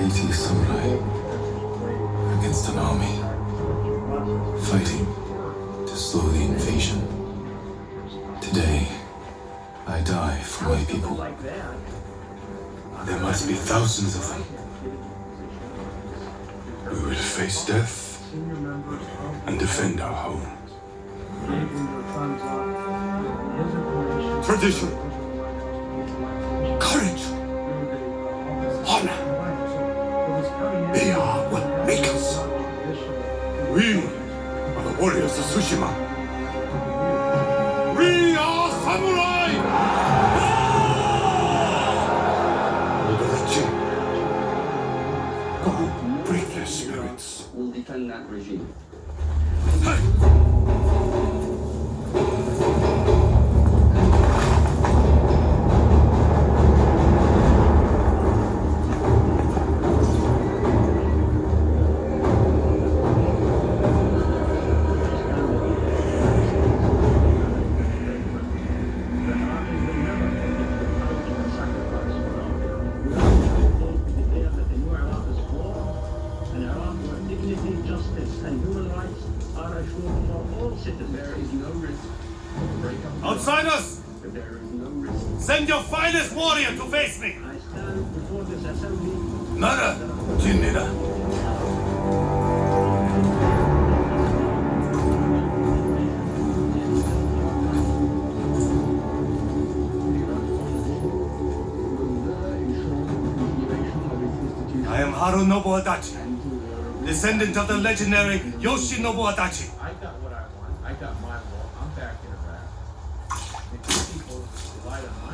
80 samurai against an army, fighting to slow the invasion. Today, I die for my people. There must be thousands of them. We will face death and defend our home. Tradition, courage, honor. They are what make us. We are the warriors of Tsushima. We are samurai! Odorachi, go break their spirits. We'll defend that regime. Outsiders! Send your finest warrior to face me! Nada, Jinnida. I am Harunobu Adachi, descendant of the legendary Yoshinobu Adachi. I got what I want. I got my war. I'm back in Iraq. If you people relied on my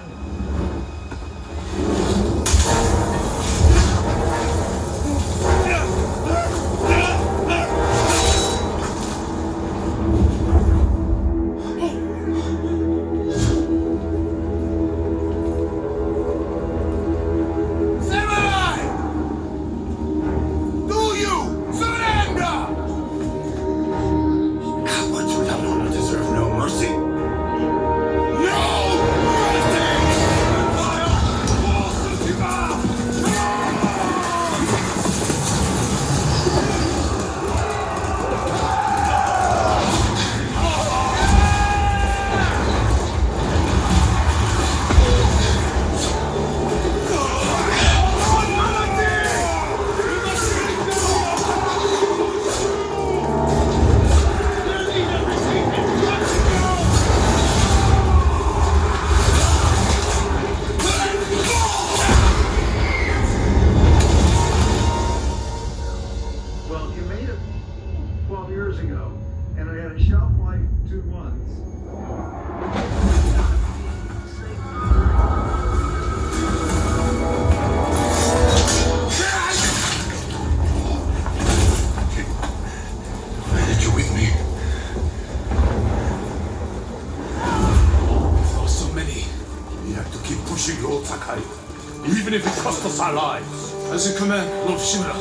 Even if it costs us our lives. As you command, Lord Shimura.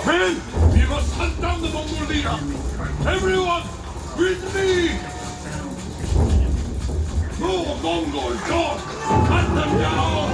Men, we must hunt down the Mongol leader. Everyone, with me! No Mongol dogs! Hunt them down!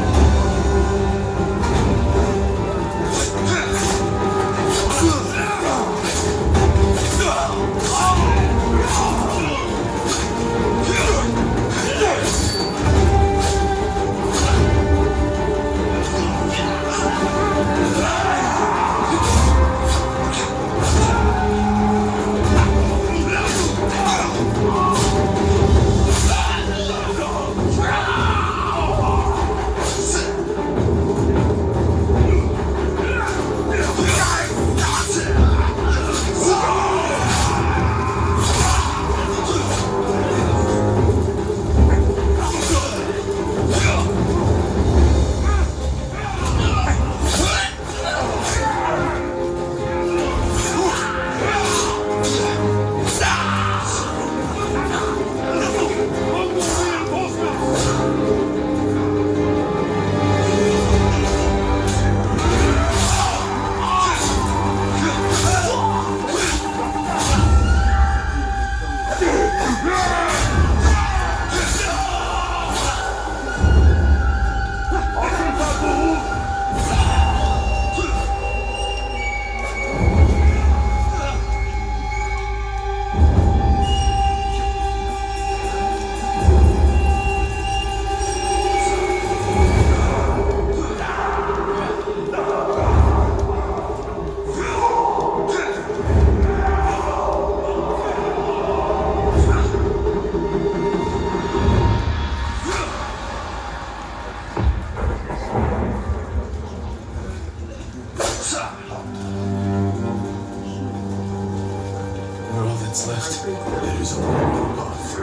is a Mongol path.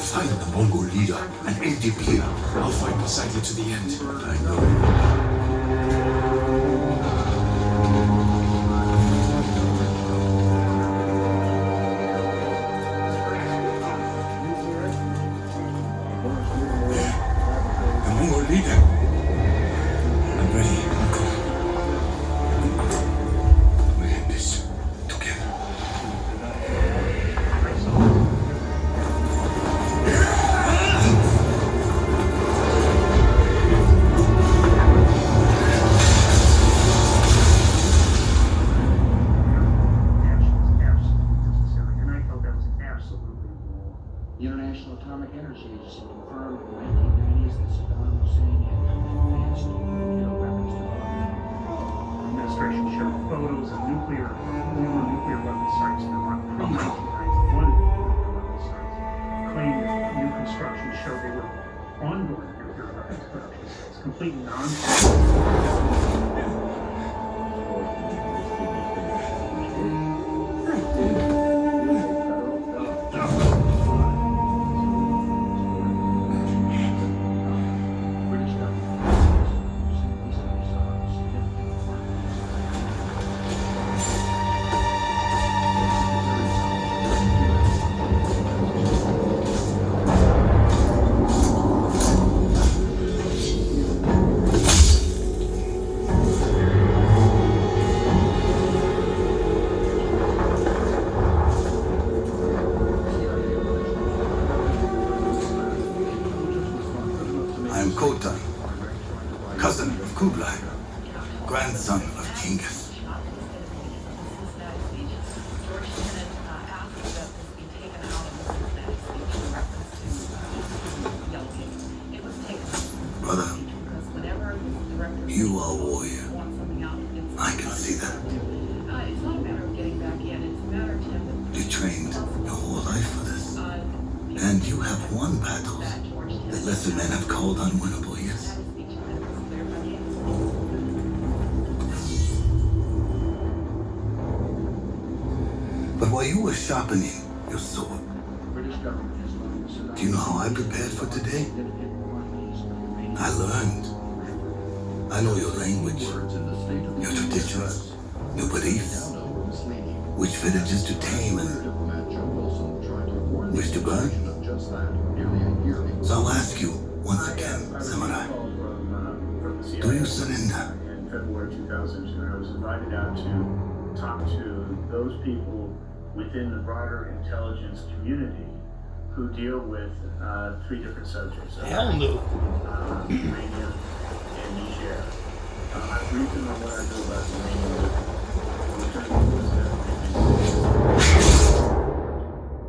Find the Mongol leader and end him here. I'll fight beside you to the end. I know. The Mongol leader. I'm ready, Uncle. We end this together. The International Atomic Energy Agency confirmed in the 1990s that Saddam Hussein had advanced nuclear weapons development. Administration showed photos of former nuclear weapon sites that were pre-1991 nuclear weapon sites, claimed that new construction showed they were ongoing nuclear weapons production sites. Completely nonsense. British government simply saw significant I am Khotan, cousin of Kublai, grandson of Genghis. Brother, you are a warrior. I can see that. It's not a matter of getting back in, it's a matter of him. You trained your whole life for this. And you have won battles that lesser men have called unwinnable, yes? But while you were sharpening your sword, British government has learned that Saddam do you know how I prepared for today? I learned. I know your language, your traditions, your beliefs, which villages to tame and which to burn. So I'll ask you once again, Samurai, do you surrender? In February 2002, I was invited out to talk to those people within the broader intelligence community who deal with three different subjects. Hell no. Uranium and Niger. I briefed them on what I know about uranium.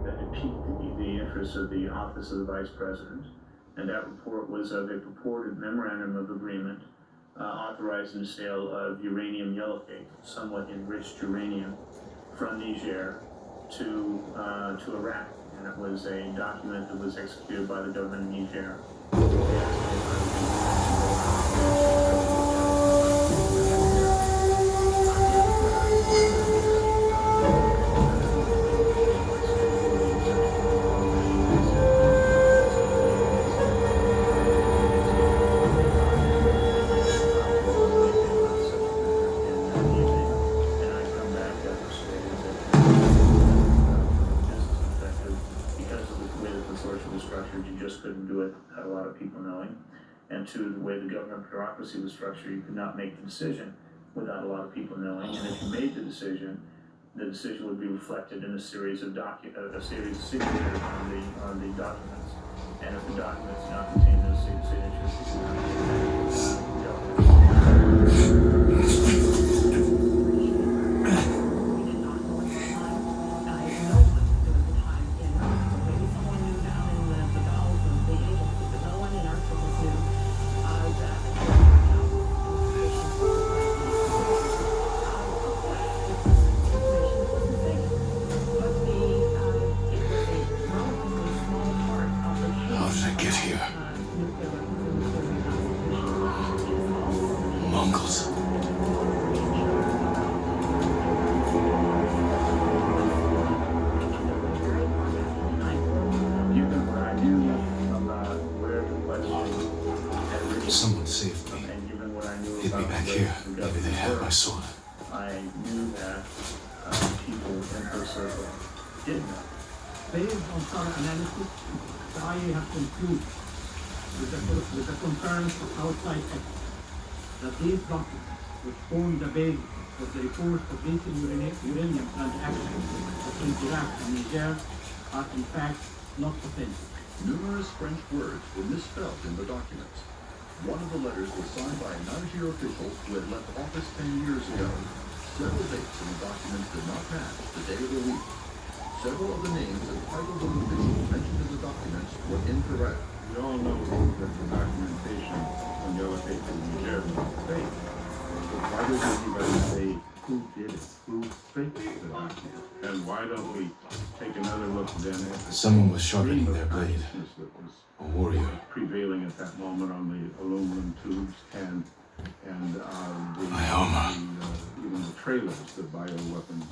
That it piqued the interest of the Office of the Vice President, and that report was of a purported memorandum of agreement authorizing the sale of uranium yellowcake, somewhat enriched uranium, from Niger to Iraq. And it was a document that was executed by the government of Niger. And two, the way the government bureaucracy was structured, you could not make the decision without a lot of people knowing. And if you made the decision would be reflected in a series of signatures on the documents. And if the documents did not contain those signatures, it would not be How did I get here? Mongols. me back here. Maybe they have my sword. I knew that people in her circle did know. Based on thorough analysis, the IA has concluded with the concurrence of outside experts that these documents, which form the basis for the report of recent uranium transactions between Iraq and Niger, are in fact not authentic. Numerous French words were misspelled in the documents. One of the letters was signed by a Niger official who had left office 10 years ago. Several dates in the documents did not match the day of the week. Several of the names and titles of officials mentioned in the documents were incorrect. We all know that the documentation on yellow paper in Niger was fake. But why doesn't anybody say who did it? Who faked the document? And why don't we take another look then at the Someone was sharpening their blade. that was A warrior. prevailing at that moment on the aluminum tubes and My armor. even the trailers, the bioweapons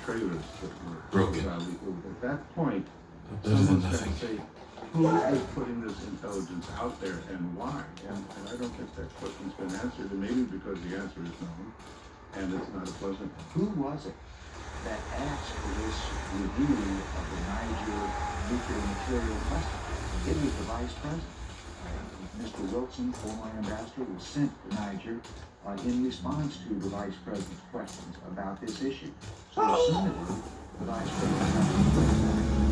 trailers that were Broken. At that point, Better than someone's got nothing. to say, who is putting this intelligence out there and why? And I don't think that question's been answered, and maybe because the answer is known, and it's not a pleasant one. Who was it that asked for this review of the Niger nuclear material question? It was the vice president. Mr. Wilson, former ambassador, was sent to Niger in response to the vice president's questions about this issue. So assumedly, the vice president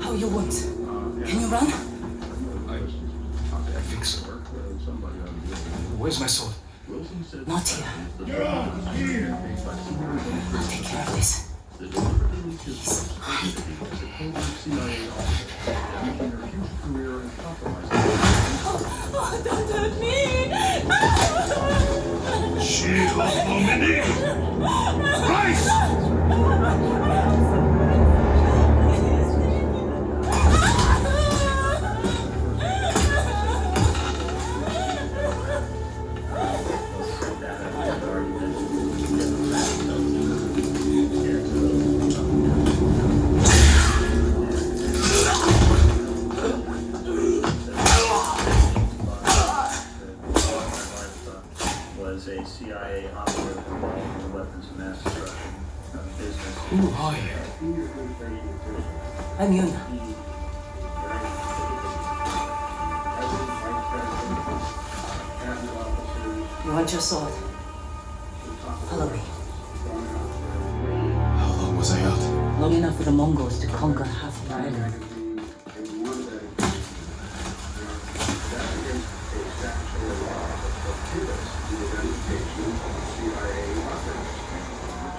How are your wounds? Can you run? I think so. Somebody ought to do it. Where's my sword? Wilson said Not here. I'll take care of this. the deliberately leaked his wife's identity as a covert CIA officer, making her future career and compromising Oh, don't hurt me! Shield Omni! Rise! Was a CIA operative involved in the weapons of mass destruction business. Who are you? I'm Yuna. You want your sword? Follow me. How long was I out? Long enough for the Mongols to conquer half the island.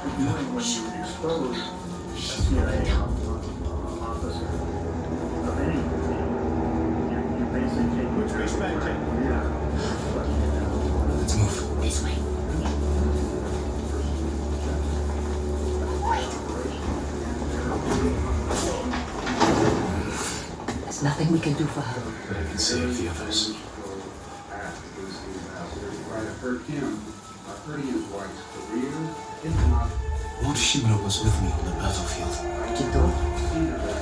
When you expose a CIA officer of anything, you basically take which respect Let's move. This way. There's nothing we can do for her. But I can save the others. Hurt him, hurting his wife's career, it's not. Lord Shimura was with me on the battlefield. Jito,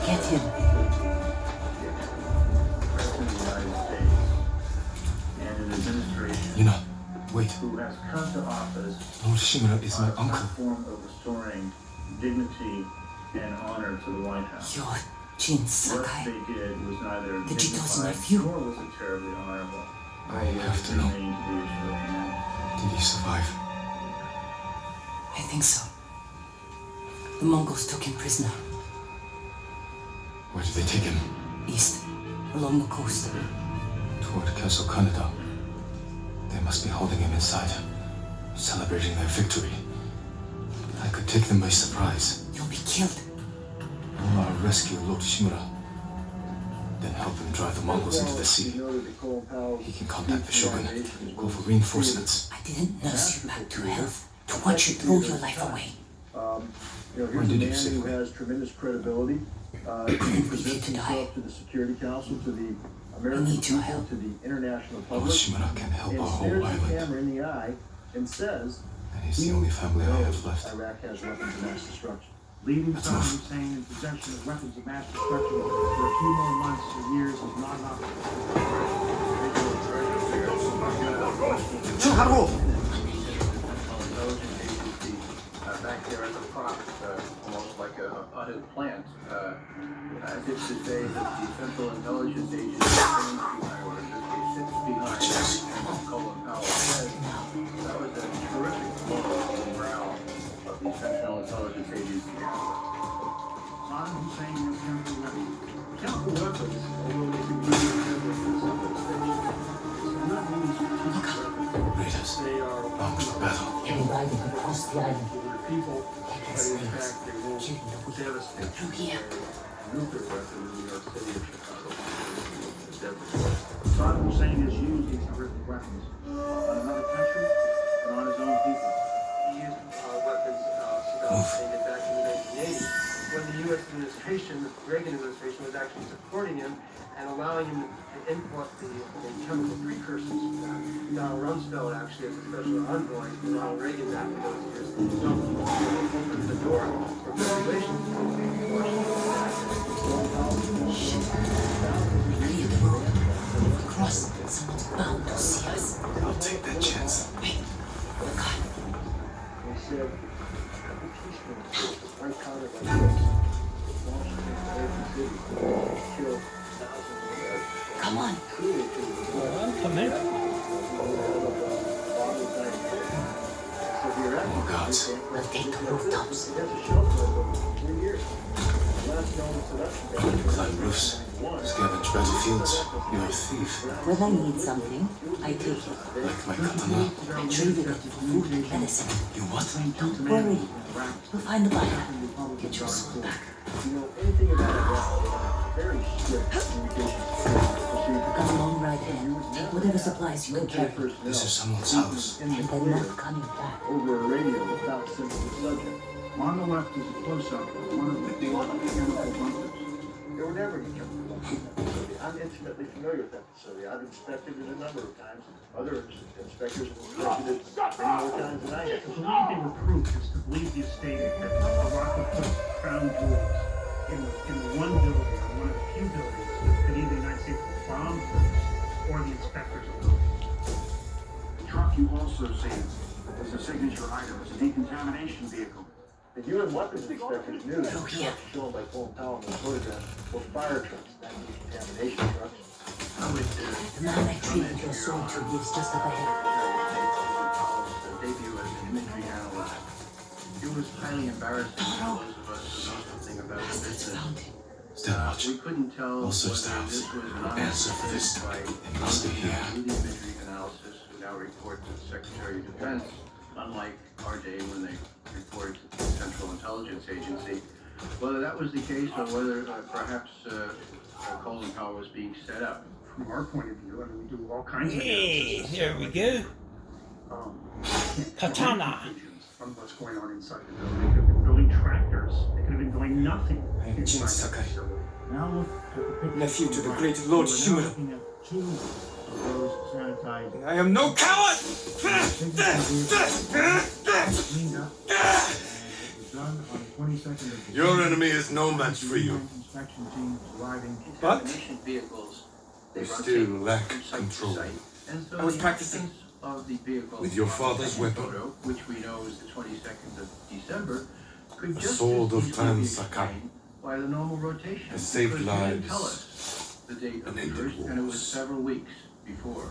get him. President of the United States and an administration Wait. who has come to office Lord Shimura is my on a uncle. platform of restoring dignity and honor to the White House. You're Jin What Sakai. they did was neither The Jito's dignified nephew. nor was it terribly honorable. I have to know. Remained the issue at hand. Did he survive? I think so. The Mongols took him prisoner. Where did they take him? East, along the coast. Toward Castle Kaneda. They must be holding him inside, celebrating their victory. I could take them by surprise. You'll be killed. I'll rescue Lord Shimura, then help him drive the Mongols into the sea. He can contact the Shogun, go for reinforcements. I didn't nurse you back to health to watch you throw your life away. When did you say who has tremendous credibility. He presents to die. himself to the Security Council, to the American need your people, help. to the international Lord public, Shimura can help and our whole stares the island. camera in the eye and says And he's the only family I have left. Iraq has weapons of mass destruction. Leaving That's Saddam enough. Hussein in possession of weapons of mass destruction for a few more months or years is not an option. Back there at the front, almost like a potted plant, as if to say that the Central Intelligence Agency stands behind, or in this case sits behind, as Colin Powell said. That was a terrific blow to the morale of the Central Intelligence Agency. Saddam Hussein has chemical weapons. Chemical weapons, although they can be used as a weapon station, it's not really strategic weapons. Raiders, They are armed for battle. Heavy riding across the island. people, but in fact they will devastate Through here. nuclear weapon in New York City or Chicago. It's devastating. Saddam Hussein has used these horrific weapons on another country and on his own people. He used weapons Saddam Hussein did back in the 1980s when the U.S. administration, the Reagan administration, was actually supporting him and allowing him to import the chemical precursors. Donald Rumsfeld actually, as a special envoy for Ronald Reagan back in those years, opened the door for regulations in Washington. Clear the road. Across. Someone's bound to see us. I'll take that chance. Wait. God. They said, teaspoons uncounted like this. Washington, every city, killed thousands of Americans. Come on. Truly, it was Oh, gods. We'll take the rooftops. Climb roofs, scavenge battlefields. You're a thief. When I need something, I take it. Like my katana. I trade it for food and medicine. You what? Don't worry. We'll find the buyer. Get your soul back. You know anything about Iraq, very strict communication procedures. Got a long ride ahead. Take whatever supplies you can carry. This is someone's house. In the And they're clear, not coming back. over a radio without sensing the subject. On the left is a close-up of one of the chemical bunkers. There were never any chemical weapons in that facility. I'm intimately familiar with that facility. I've inspected it a number of times. Other inspectors have inspected it many more times than I have. To believe they were proof is to believe the estate that Iraq would put crown jewels in one building, or one of the few buildings that either the United States would bomb or the inspectors alone. The truck you also see is a signature item. It's a decontamination vehicle. The UN weapons inspectors knew that the trucks shown by Colin Powell in the photograph were fire trucks, not decontamination trucks. I would, The man I traded your soul to lives just up ahead. debut as an imagery analyst. It was highly embarrassing for those of us who know something about the business. Found him. Stand watch. We couldn't tell We'll whether search the house. this was an Answer honest for this. by It must be here. who the imagery analysis who now report to the Secretary of Defense, unlike our day when they reported to the Central Intelligence Agency. Whether that was the case or whether perhaps Colin Powell was being set up. From our point of view, I mean, we do all kinds of Hey, analysis. here we go. Katana. From what's going on inside the building. They could have been building tractors. They could have been doing nothing. I am Jin Sakai, Now look at the picture. nephew to the great Lord We're now Shimura. looking at two of those sanitized. I am no coward! Cleaned up. It was done on the 22nd of December. Your enemy is no match for you. Inspection team arriving. What? Mission vehicles. They You rotate still lack from site to control. site. And so I was the practicing. absence of the vehicle With your on the father's second weapon. photo, which we know is the 22nd of December, could The just sword as of easily Tan be Sakai. explained by the normal rotation. Has saved because they didn't lives tell us the date of and the ended first, and it was wars. several weeks before.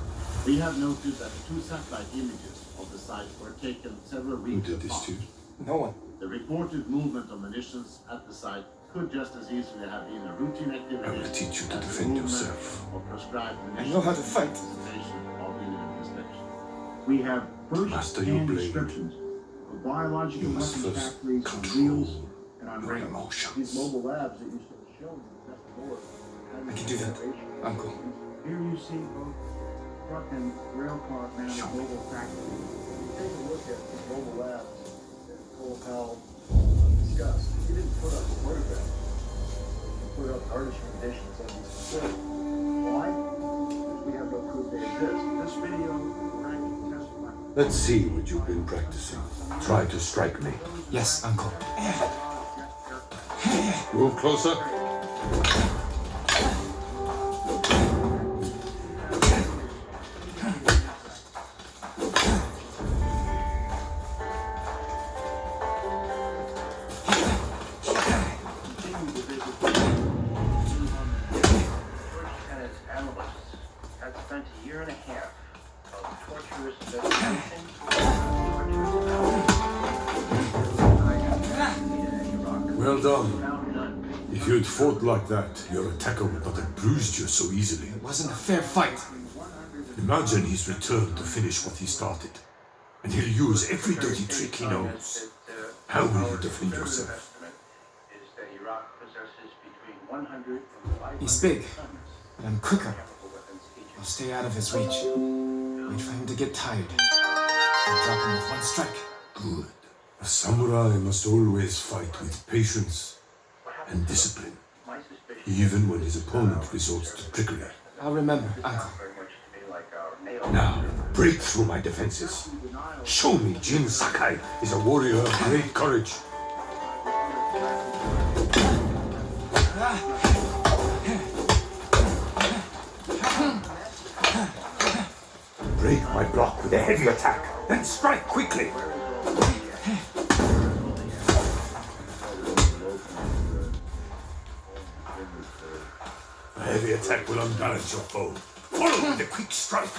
We have noted that two satellite images of the site were taken several Who weeks did this apart. to you? No one. The reported movement of munitions at the site could just as easily have been a routine activity. I will teach you to as the defend movement yourself. of prescribed I munitions know how to fight. in anticipation of imminent inspection. We have Master your first-hand blade. descriptions of biological You must weapons first factories on control wheels and on your rails. These emotions. mobile labs that used to show me nothing more. I can do that, Uncle. Here you see both truck and rail car mounted mobile factories. Take a look at these mobile labs that Colin Powell discussed. He didn't put up photographs. He put up artist renditions of these facilities. Why? Because we have no proof they exist. This video, Frank testified Let's see what you've been practicing. Try to strike me. Yes, Uncle. Move closer. And its analysts had spent a year and a half of torturous investigation, Well done. found none. If you'd fought like that, your attacker would not have bruised you so easily. It wasn't a fair fight. Imagine he's returned to finish what he started. And he'll use every dirty trick he knows. How will you defend yourself? Is that Iraq possesses between 100 and 500 He's big, tons but I'm quicker. chemical weapons each. I'll stay out of his reach. Wait for him to get tired. I'll drop him with one strike. Good. A samurai must always fight with patience and discipline, My suspicion even when his opponent resorts to trickery. I'll remember, Uncle. very much to me like our nail. Now, break through my defenses. Show me Jin Sakai is a warrior of great courage. Break my block with a heavy attack, then strike quickly. A heavy attack will unbalance your foe. Follow with a quick strike.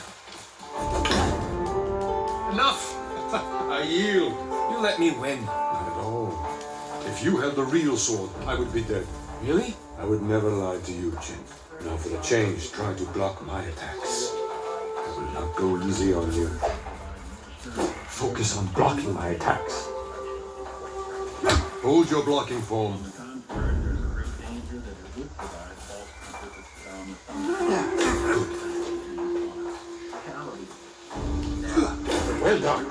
Enough! I yield. You let me win. Not at all. If you held the real sword, I would be dead. Really? I would never lie to you, Jin. Now for a change, try to block my attacks. I will not go easy on you. Focus on blocking my attacks. Hold your blocking form. Well done.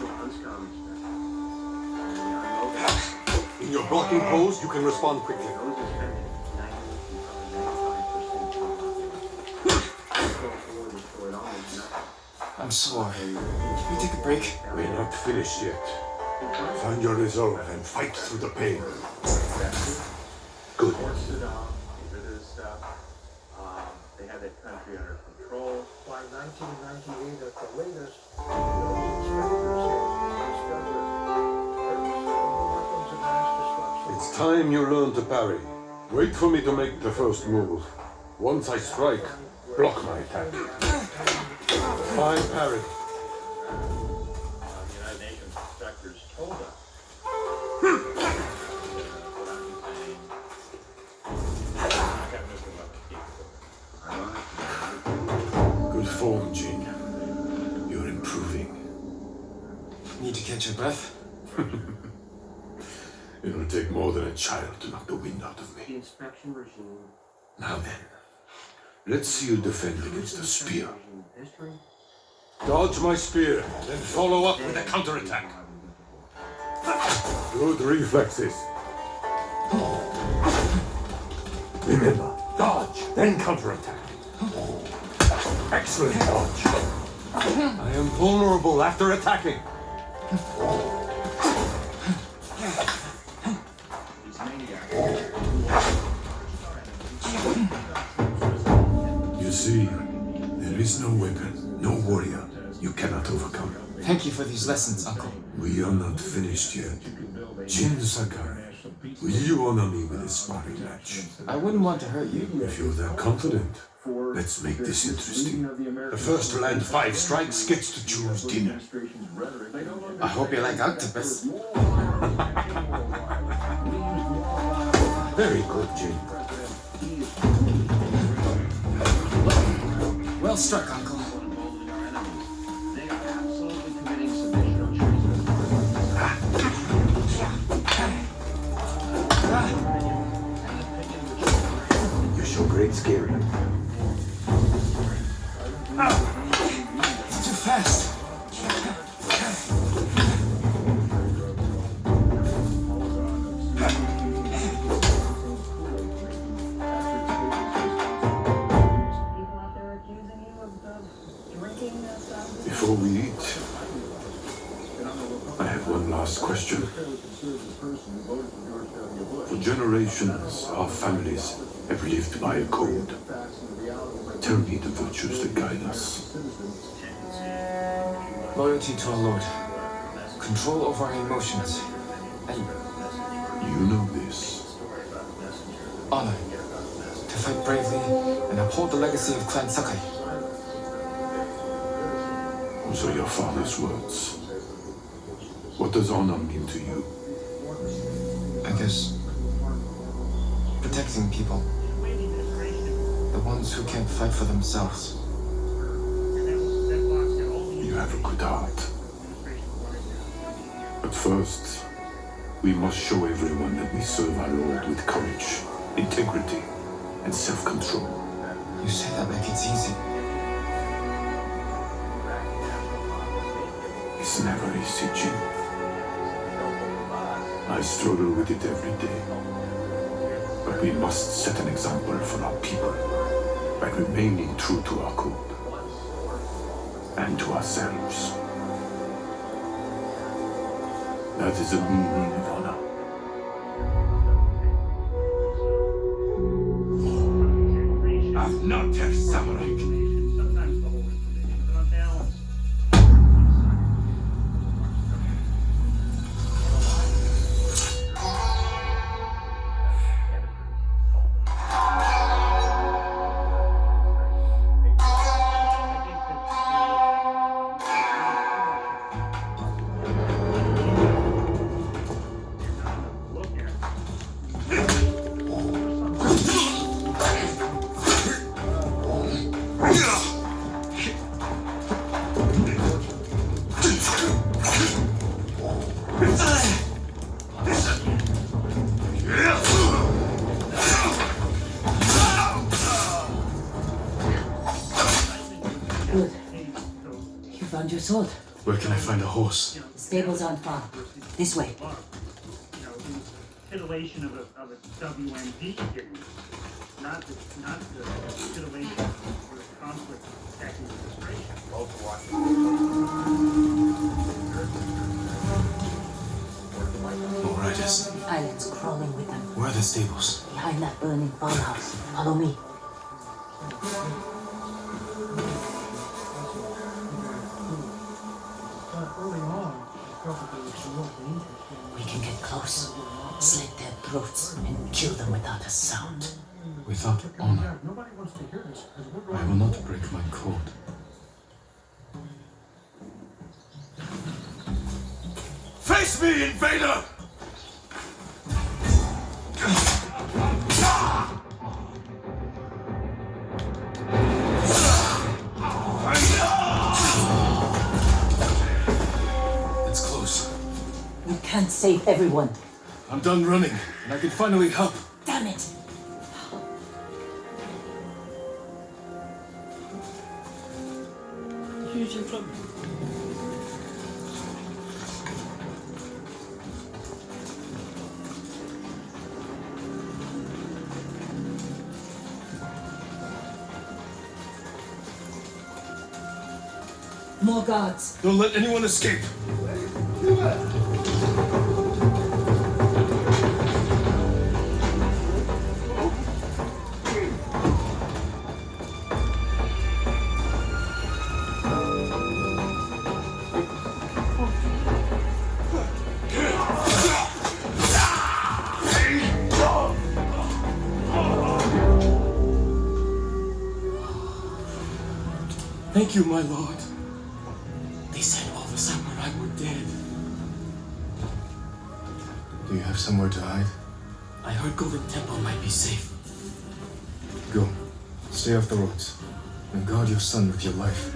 In your blocking pose, you can respond quickly. I'm sore. Can we take a break? We're not finished yet. Find your resolve and fight through the pain. Good. Saddam, get rid of this stuff. They had that country under control. By 1998 at the latest, inspectors had discovered weapons of mass destruction. It's time you learn to parry. Wait for me to make the first move. Once I strike, block my attack. Fine parry. The United Nations inspectors told us. Good form, Jin. You're improving. Need to catch your breath? It'll take more than a child to knock the wind out of The me. inspection regime. Now then, let's see you defend against a spear. History. Dodge my spear, then follow up with a counterattack. Good reflexes. Remember, dodge, then counterattack. Excellent dodge. I am vulnerable after attacking. You see, there is no weapon, no warrior you cannot overcome. Thank you for these lessons, Uncle. We are not finished yet. Jin Sakai, will you honor me with a sparring match? I wouldn't want to hurt you. If you're that confident, let's make this interesting. The first to land 5 strikes gets to choose dinner. I hope you like octopus. Very good, Jin. Well struck, Uncle. They are absolutely committing sedition of treason. You show great skill. Too fast. People out there accusing you of drinking stuff. Before we eat, last question. For generations, our families have lived by a code. Tell me the virtues that guide us. Loyalty to our Lord. Control over our emotions. And You know this. honor. To fight bravely and uphold the legacy of Clan Sakai. Those are your father's words. What does honor mean to you? I guess protecting people. The ones who can't fight for themselves. You have a good heart. But first, we must show everyone that we serve our Lord with courage, integrity, and self-control. You say that like it's easy. It's never easy, Jin. I struggle with it every day. But we must set an example for our people by remaining true to our code and to ourselves. That is the meaning of honor. I'm not a samurai. Good. You found your sword. Where can I find a horse? The stable's on farm. This way. Titillation of a WMD kitten, not the titillation of conflict attacking administration. All riders. Island's crawling with them. Where are the stables? Behind that burning farmhouse. Follow me. We can get close, slit their throats, and kill them without a sound. Without honor. I will not break my code. Face me, invader! It's close. We can't save everyone. I'm done running, and I can finally help. Damn it! More guards. Don't let anyone escape. Thank you, my lord. They said all the samurai were dead. Do you have somewhere to hide? I heard Golden Temple might be safe. Go. Stay off the roads. And guard your son with your life.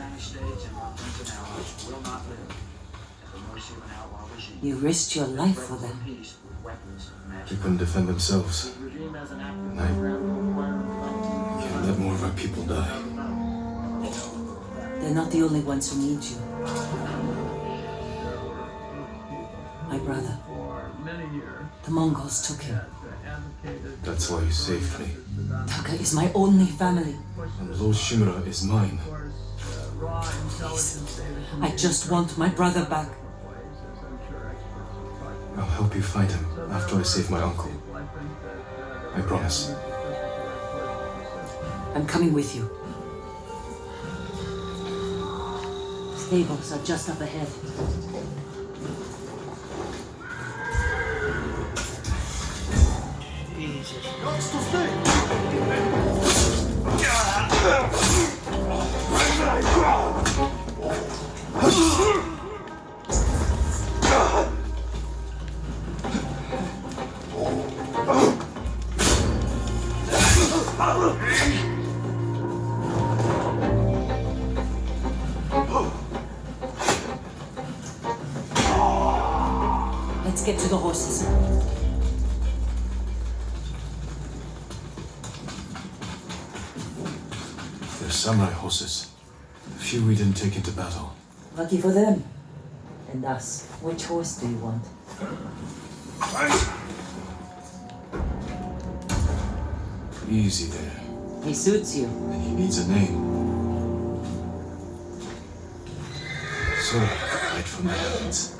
You risked your life for them. They couldn't defend themselves. And I can't let more of our people die. They're not the only ones who need you. My brother. The Mongols took him. That's why you saved me. Taka is my only family. And Lord Shimura is mine. Please. I just want my brother back. help you find him after I save my uncle. I promise. I'm coming with you. Stables are just up ahead. Let's get to the horses. They're samurai horses. A few we didn't take into battle. Lucky for them. And us. Which horse do you want? Easy there. He suits you. And he needs a name. So, right from the heavens.